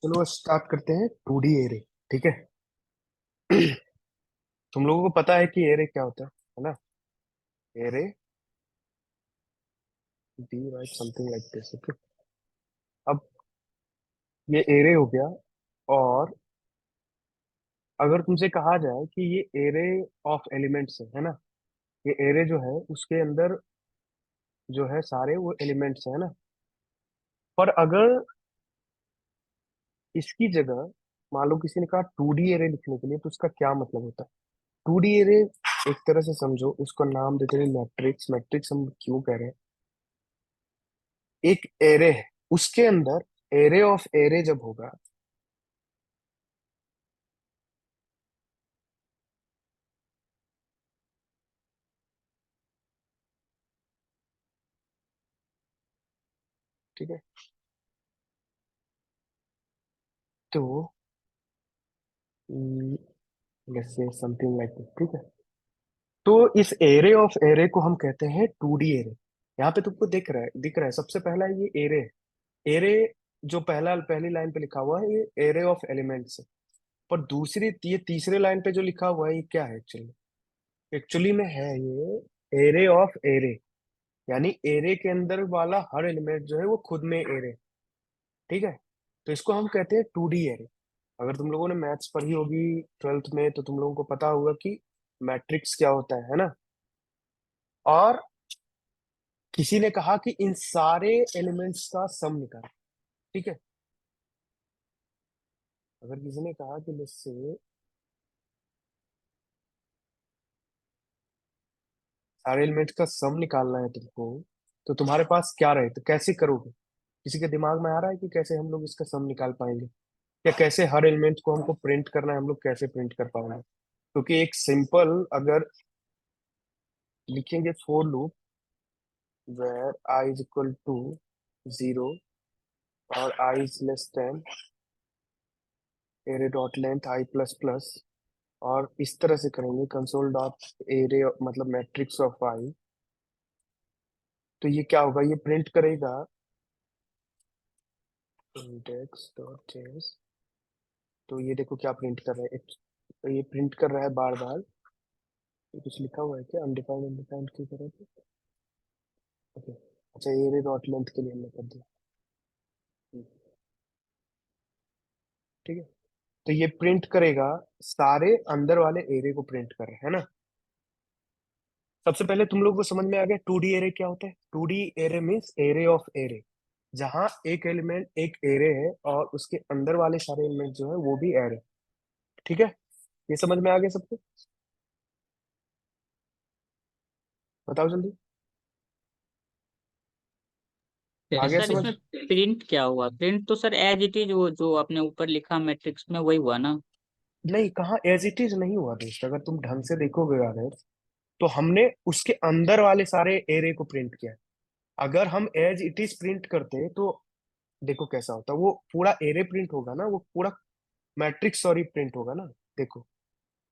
चलो स्टार्ट करते हैं 2D एरे। ठीक है। तुम लोगों को पता है कि एरे क्या होता है ना? Array, be right something like this. Okay. अब ये एरे हो गया। और अगर तुमसे कहा जाए कि ये एरे ऑफ एलिमेंट्स है ना? ये एरे जो है उसके अंदर जो है सारे वो एलिमेंट्स है ना। पर अगर इसकी जगह मान लो किसी ने कहा 2D एरे लिखने के लिए, तो उसका क्या मतलब होता है? 2D एरे एक तरह से समझो, उसको नाम देते हैं मैट्रिक्स। मैट्रिक्स हम क्यों कह रहे हैं? एक एरे है, उसके अंदर एरे ऑफ एरे जब होगा। ठीक है। तो let's say something like this. ठीक है। तो इस एरे ऑफ एरे को हम कहते हैं 2D एरे। यहाँ पे तुमको दिख रहा है सबसे पहला ये एरे है। एरे जो पहली लाइन पे लिखा हुआ है ये एरे ऑफ एलिमेंट्स है। पर ये तीसरे लाइन पे जो लिखा हुआ है ये क्या है एक्चुअली? एक्चुअली में है ये एरे ऑफ एरे। यानी एरे के अंदर वाला हर एलिमेंट जो है वो खुद में एरे। ठीक है। तो इसको हम कहते हैं 2D एरे। अगर तुम लोगों ने मैथ्स पढ़ी होगी 12th में, तो तुम लोगों को पता होगा कि मैट्रिक्स क्या होता है ना? और किसी ने कहा कि इन सारे एलिमेंट्स का सम निकाल। ठीक है। अगर किसी ने कहा कि मुझसे सारे एलिमेंट्स का सम निकालना है तुमको, तो तुम्हारे पास क्या रहे, तो कैसे करोगे? किसी के दिमाग में आ रहा है कि कैसे हम लोग इसका सम निकाल पाएंगे? या कैसे हर एलिमेंट को हमको प्रिंट करना है, हम लोग कैसे प्रिंट कर पाएंगे? क्योंकि एक सिंपल अगर लिखेंगे for loop where I is equal to 0 और I is less than array dot length I plus plus, और इस तरह से करेंगे कंसोल डॉट एरे मतलब मैट्रिक्स ऑफ आई। तो ये क्या होगा? ये प्रिंट करेगा इंडेक्स डॉट जेएस। तो ये देखो क्या प्रिंट कर रहा है। तो ये प्रिंट कर रहा है बार बार। ये कुछ लिखा हुआ है क्या? अनडिफाइंड अनडिफाइंड की तरह से। ओके। अच्छा, एरे डॉट लेंथ के लिए हमने कर दिया। ठीक है। तो ये प्रिंट करेगा सारे अंदर वाले एरे को प्रिंट कर रहे है ना? सबसे पहले तुम लोग को समझ में आ गया 2D एरे क्या होता है? 2D array means array of array, जहां एक एलिमेंट एक एरे है और उसके अंदर वाले सारे एलिमेंट जो है वो भी एरे। ठीक है। ये समझ में आ गया सबको? बताओ जल्दी। आ गया सर समझ? इसमें प्रिंट क्या हुआ? प्रिंट तो सर एज इट इज वो जो आपने ऊपर लिखा मैट्रिक्स में वही हुआ ना। नहीं, कहाँ एज इट इज नहीं हुआ दोस्त। अगर तुम ढंग से देखोगे अगर, तो हमने उसके अंदर वाले सारे एरे को प्रिंट किया। अगर हम एज इट इज प्रिंट करते तो देखो कैसा होता, वो पूरा एरे प्रिंट होगा ना, वो पूरा मैट्रिक्स सॉरी प्रिंट होगा ना। देखो,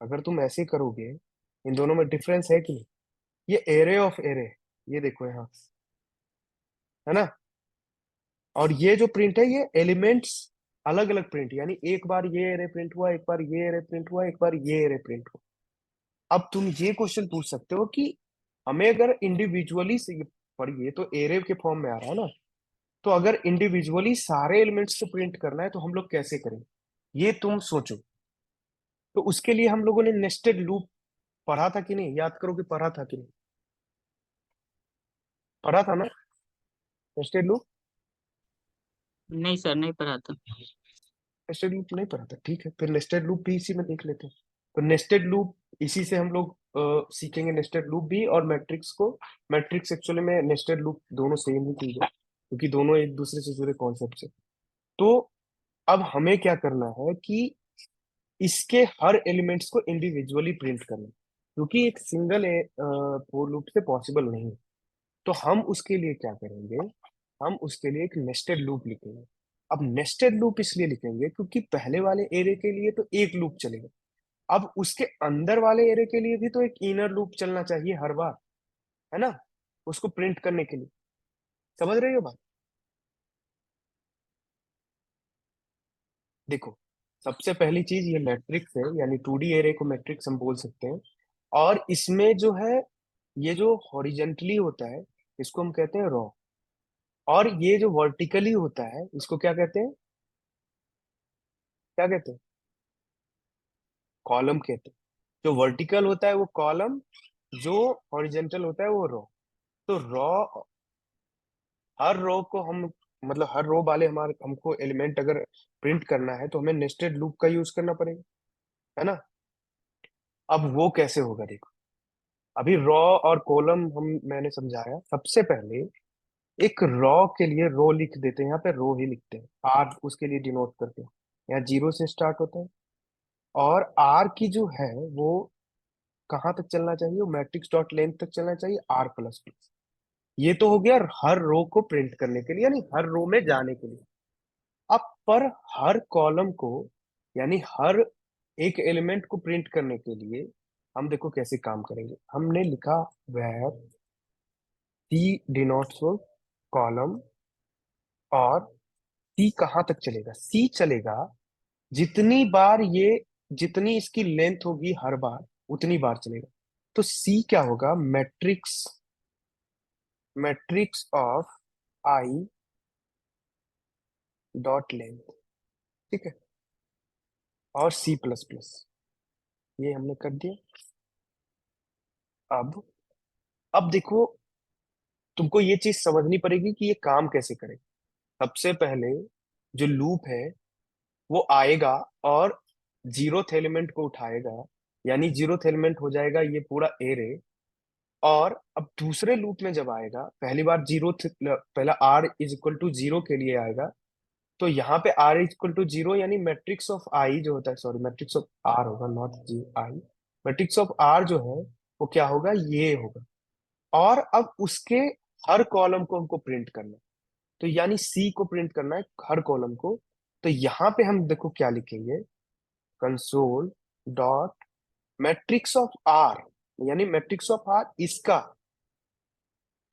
अगर तुम ऐसे करोगे, इन दोनों में डिफरेंस है कि नहीं? ये एरे ऑफ एरे, ये देखो यहाँ, है ना? और ये जो प्रिंट है ये एलिमेंट्स अलग अलग प्रिंट, यानी एक बार ये एरे प्रिंट हुआ, एक बार ये एरे प्रिंट हुआ, एक बार ये एरे प्रिंट हुआ। अब तुम ये क्वेश्चन पूछ सकते हो कि हमें अगर इंडिविजुअली से ये पढ़िए तो एरे के फॉर्म में आ रहा है ना, तो अगर इंडिविजुअली सारे एलिमेंट्स को प्रिंट करना है तो हम लोग कैसे करें? ये तुम सोचो। तो उसके लिए हम लोगों ने नेस्टेड लूप पढ़ा था कि नहीं? याद करो कि पढ़ा था कि नहीं? पढ़ा था ना नेस्टेड लूप? नहीं सर, नहीं पढ़ा था। नेस्टेड लूप नहीं पढ़ा था? ठीक है, फिर नेस्टेड लूप भी इसी में देख लेते हैं। तो नेस्टेड लूप इसी से हम लोग सीखेंगे, नेस्टेड लूप भी और मैट्रिक्स को। मैट्रिक्स एक्चुअली में नेस्टेड लूप दोनों सेम ही चीज है, क्योंकि दोनों एक दूसरे से जुड़े कॉन्सेप्ट है। तो अब हमें क्या करना है कि इसके हर एलिमेंट्स को इंडिविजुअली प्रिंट करना है, क्योंकि एक सिंगल फॉर लूप से पॉसिबल नहीं है। तो हम उसके लिए क्या करेंगे? हम उसके लिए एक नेस्टेड लूप लिखेंगे। अब नेस्टेड लूप इसलिए लिखेंगे क्योंकि पहले वाले एरे के लिए तो एक लूप चलेगा, अब उसके अंदर वाले एरे के लिए भी तो एक इनर लूप चलना चाहिए हर बार, है ना? उसको प्रिंट करने के लिए। समझ रही हो बात? देखो, सबसे पहली चीज ये मैट्रिक्स है, यानी 2D एरे को मैट्रिक्स हम बोल सकते हैं। और इसमें जो है, ये जो हॉरिजेंटली होता है इसको हम कहते हैं रो, और ये जो वर्टिकली होता है इसको क्या कहते हैं, क्या कहते हैं, कॉलम कहते हैं। जो वर्टिकल होता है वो कॉलम, जो हॉरिजेंटल होता है वो रो। तो रो, हर रो को हम, मतलब हर रो वाले हमारे, हमको एलिमेंट अगर प्रिंट करना है तो हमें नेस्टेड लूप का यूज करना पड़ेगा, है ना। अब वो कैसे होगा देखो, अभी रॉ और कॉलम हम, मैंने समझाया। सबसे पहले एक रॉ के लिए रो लिख देते हैं, यहाँ पे रो ही लिखते हैं, आर उसके लिए डिनोट करते हैं। यहाँ 0 से स्टार्ट होता है, और आर की जो है वो कहाँ तक चलना चाहिए, वो मैट्रिक्स डॉट लेंथ तक चलना चाहिए, आर प्लस प्लस। ये तो हो गया हर रो को प्रिंट करने के लिए, यानी हर रो में जाने के लिए। अब पर हर कॉलम को, यानी हर एक एलिमेंट को प्रिंट करने के लिए हम देखो कैसे काम करेंगे। हमने लिखा वेर सी डिनोट्स कॉलम, और सी कहाँ तक चलेगा, सी चलेगा जितनी बार ये, जितनी इसकी लेंथ होगी हर बार उतनी बार चलेगा। तो सी क्या होगा, matrix, matrix of I dot length, ठीक है, और सी प्लस प्लस, ये हमने कर दिया। अब देखो, तुमको ये चीज समझनी पड़ेगी कि ये काम कैसे करे। सबसे पहले जो लूप है वो आएगा और जीरोथ एलिमेंट को उठाएगा, यानी जीरोथ एलिमेंट हो जाएगा ये पूरा एरे। और अब दूसरे लूप में जब आएगा, पहली बार जीरोथ, पहला आर इज इक्वल टू 0 के लिए आएगा, तो यहाँ पे आर इज इक्वल टू 0, यानी मैट्रिक्स ऑफ आई जो होता है, सॉरी मैट्रिक्स ऑफ आर होगा, not g i. Matrix of R जो है वो क्या होगा, ये होगा। और अब उसके हर कॉलम को हमको प्रिंट करना है, तो यानी सी को प्रिंट करना है हर कॉलम को। तो यहाँ पे हम देखो क्या लिखेंगे, console dot matrix of R, यानी मैट्रिक्स ऑफ आर इसका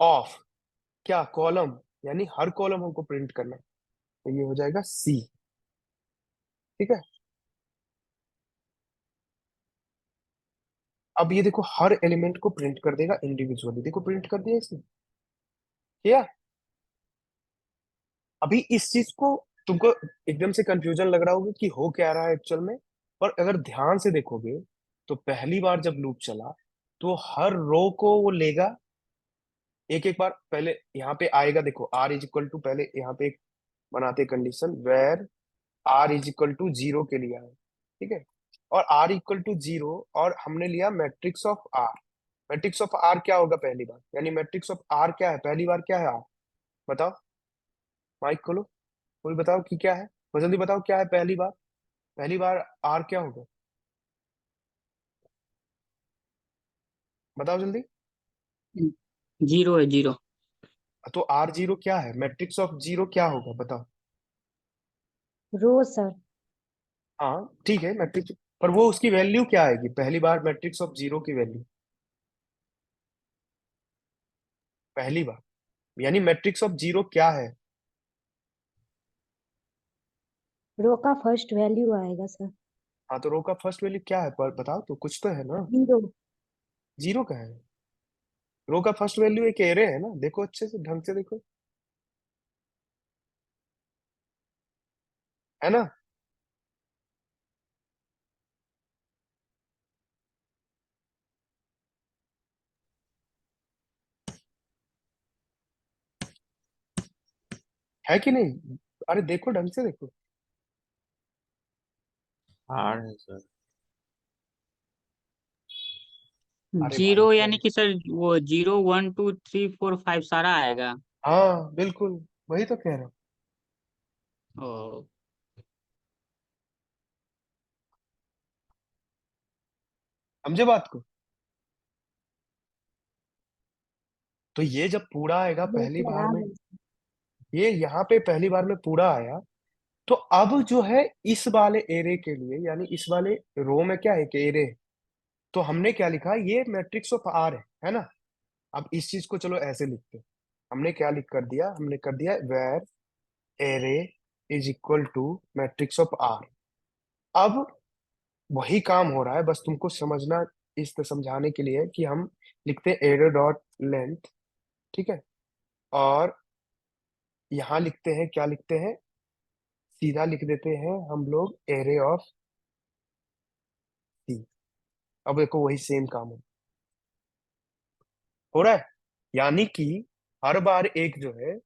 ऑफ क्या कॉलम, यानी हर कॉलम हमको प्रिंट करना है, तो ये हो जाएगा सी, ठीक है। अब ये देखो हर एलिमेंट को प्रिंट कर देगा इंडिविजुअली, देखो प्रिंट कर दिया इसने, किया। अभी इस चीज को तुमको एकदम से कंफ्यूजन लग रहा होगा कि हो क्या रहा है एक्चुअल में, पर अगर ध्यान से देखोगे तो पहली बार जब लूप चला तो हर रो को वो लेगा, एक एक बार पहले यहाँ पे आएगा। देखो आर इज इक्वल टू, पहले यहाँ पे एक बनाते condition, where R is equal to 0 के लिए आए, ठीक है। और आर इक्वल टू 0, और हमने लिया matrix of R. Matrix of R क्या होगा पहली बार, यानी मैट्रिक्स ऑफ आर क्या है पहली बार, क्या है आर, बताओ, माइक खोलो, कोई बताओ कि क्या है, जल्दी बताओ क्या है पहली बार, पहली बार आर क्या होगा, बताओ जल्दी। 0 है, 0। तो आर 0 क्या है, मैट्रिक्स ऑफ 0 क्या होगा बताओ। रो सर। हाँ ठीक है, मैट्रिक्स, पर वो उसकी वैल्यू क्या आएगी पहली बार, मैट्रिक्स ऑफ 0 की वैल्यू पहली बार, यानी मैट्रिक्स ऑफ 0 क्या है। रो का फर्स्ट वैल्यू आएगा सर। हाँ तो रो का फर्स्ट वैल्यू क्या है, पर बताओ तो, कुछ तो है ना। 0। 0 का है, रो का फर्स्ट वैल्यू एक एरे है ना, देखो अच्छे से ढंग से देखो, है ना। है कि नहीं, अरे देखो ढंग से देखो। हार्ड है सर। अरे भाई 0 यानी पहले, कि सर वो 0 1 2 3 4 5 सारा आएगा। हाँ बिल्कुल, वही तो कह रहा हूँ। ओ। समझे बात को। तो ये जब पूरा आएगा ये पहली क्या बार में, है? ये यहाँ पे पहली बार में पूरा आया, तो अब जो है इस वाले एरे के लिए, यानी इस वाले रो में क्या है कि एरे, तो हमने क्या लिखा, ये मैट्रिक्स ऑफ आर है ना। अब इस चीज को चलो ऐसे लिखते हैं। हमने क्या लिख कर दिया, हमने कर दिया where array is equal to matrix of R. अब वही काम हो रहा है, बस तुमको समझना, इस समझाने के लिए कि हम लिखते हैं एरे डॉट लेंथ, ठीक है, और यहाँ लिखते हैं, क्या लिखते हैं, सीधा लिख देते हैं हम लोग एरे ऑफ सी। अब देखो वही सेम काम हो रहा है, यानी कि हर बार एक जो है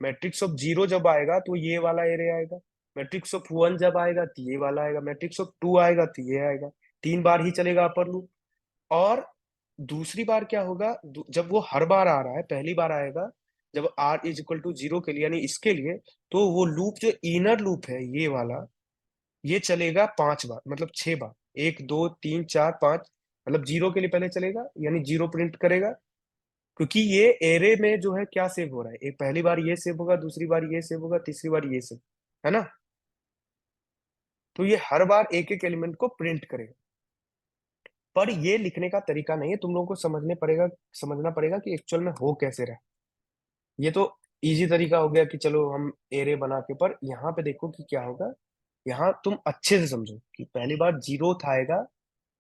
मैट्रिक्स ऑफ जीरो जब आएगा तो ये वाला एरे आएगा, मैट्रिक्स ऑफ वन जब आएगा तो ये वाला आएगा, मैट्रिक्स ऑफ टू आएगा तो ये आएगा। 3 बार ही चलेगा अपर लूप। और दूसरी बार क्या होगा, जब वो हर बार आ रहा है, पहली बार आएगा जब R is equal to zero के लिए, यानी इसके लिए, तो वो लूप जो इनर लूप है ये वाला, ये चलेगा 5 बार, मतलब 6 बार, 1 2 3 4 5, मतलब जीरो के लिए पहले चलेगा, यानी जीरो प्रिंट करेगा, क्योंकि ये एरे में जो है क्या सेव हो रहा है, एक पहली बार ये सेव होगा, दूसरी बार ये सेव होगा, तीसरी बार ये सेव, है ना। तो ये हर बार एक एक एलिमेंट को प्रिंट करेगा। पर ये लिखने का तरीका नहीं है, तुम लोगों को समझना पड़ेगा कि एक्चुअल में हो कैसे रहा है। ये तो इजी तरीका हो गया कि चलो हम एरे बना के, पर यहाँ पे देखो कि क्या होगा। यहाँ तुम अच्छे से समझो कि पहली बार जीरो आएगा,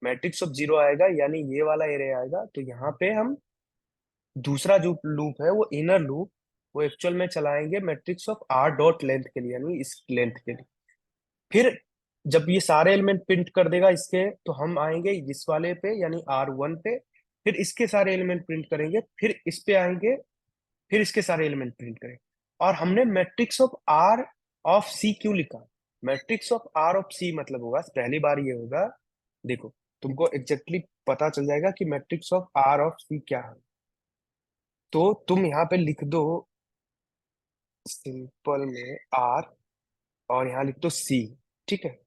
मैट्रिक्स ऑफ जीरो आएगा, यानी ये वाला एरे आएगा, तो यहाँ पे हम दूसरा जो लूप है वो इनर लूप, वो एक्चुअल में चलाएंगे matrix of R dot length के लिए, यानी इस लेंथ के लिए। फिर जब ये सारे एलिमेंट प्रिंट कर देगा इसके, तो हम आएंगे इस वाले पे, यानी R1 पे, फिर इसके सारे एलिमेंट प्रिंट करेंगे, फिर इस पे आएंगे, फिर इसके सारे एलिमेंट प्रिंट करेंगे। और हमने मैट्रिक्स ऑफ आर ऑफ सी क्यों लिखा, मैट्रिक्स ऑफ आर ऑफ सी मतलब होगा, पहली बार ये होगा, देखो तुमको एग्जैक्टली पता चल जाएगा कि मैट्रिक्स ऑफ आर ऑफ सी क्या है। तो तुम यहाँ पे लिख दो सिंपल में आर, और यहाँ लिख दो सी, ठीक है,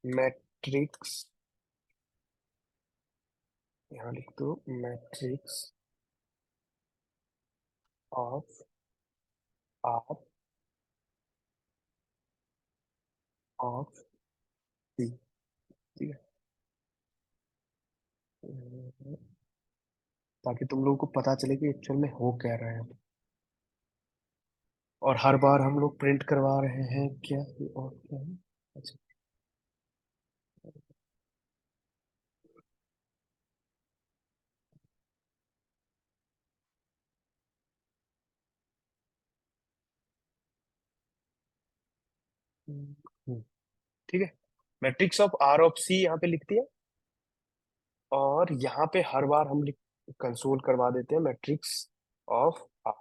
मैट्रिक्स, यहाँ लिख दो मैट्रिक्स ऑफ आर ऑफ सी, ठीक है, ताकि तुम लोगों को पता चले कि एक्चुअल में हो क्या रहा है। और हर बार हम लोग प्रिंट करवा रहे हैं क्या, और क्या है, अच्छा, हम्म, ठीक है, मैट्रिक्स ऑफ आर ऑफ सी यहाँ पे लिख दिया, और यहाँ पे हर बार हम लिख कंसोल करवा देते हैं मैट्रिक्स ऑफ आर।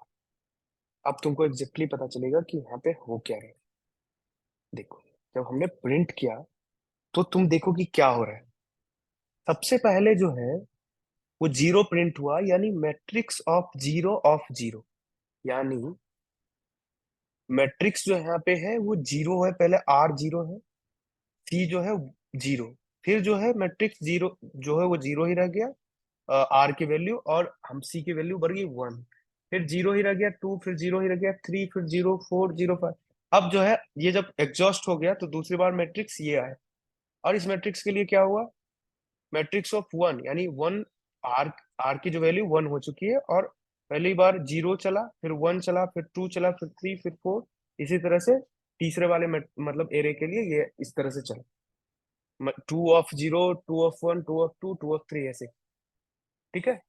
अब तुमको एग्जैक्टली पता चलेगा कि यहाँ पे हो क्या रहा है। देखो जब हमने प्रिंट किया, तो तुम देखो कि क्या हो रहा है। सबसे पहले जो है वो जीरो प्रिंट हुआ, यानी मैट्रिक्स ऑफ जीरो, यानी मैट्रिक्स जो यहाँ पे है वो जीरो है, पहले आर जीरो है, सी जो है जीरो, फिर जो है मैट्रिक्स जीरो जो है वो जीरो ही रह गया, आर की वैल्यू, और हम सी की वैल्यू बढ़ गई 1, फिर जीरो ही रह गया 2, फिर जीरो ही रह गया 3, फिर 0 4 0 5। अब जो है ये जब एग्जॉस्ट हो गया तो दूसरी बार मैट्रिक्स ये आया, और इस मैट्रिक्स के लिए क्या हुआ, मैट्रिक्स ऑफ वन, यानी वन, आर आर की जो वैल्यू 1 हो चुकी है, और पहली बार जीरो चला, फिर 1 चला, फिर 2 चला, फिर 3, फिर 4, इसी तरह से तीसरे वाले मतलब एरे के लिए ये इस तरह से चला, 2 ऑफ 0, 2 ऑफ 1, 2 ऑफ 2, 2 ऑफ 3, ऐसे। ठीक है,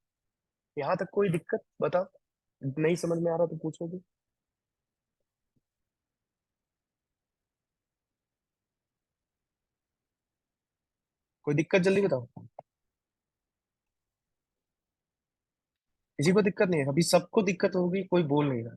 यहाँ तक कोई दिक्कत बताओ, नहीं समझ में आ रहा तो पूछोगे, कोई दिक्कत जल्दी बताओ। किसी को दिक्कत नहीं है, अभी सबको दिक्कत होगी, कोई बोल नहीं रहा।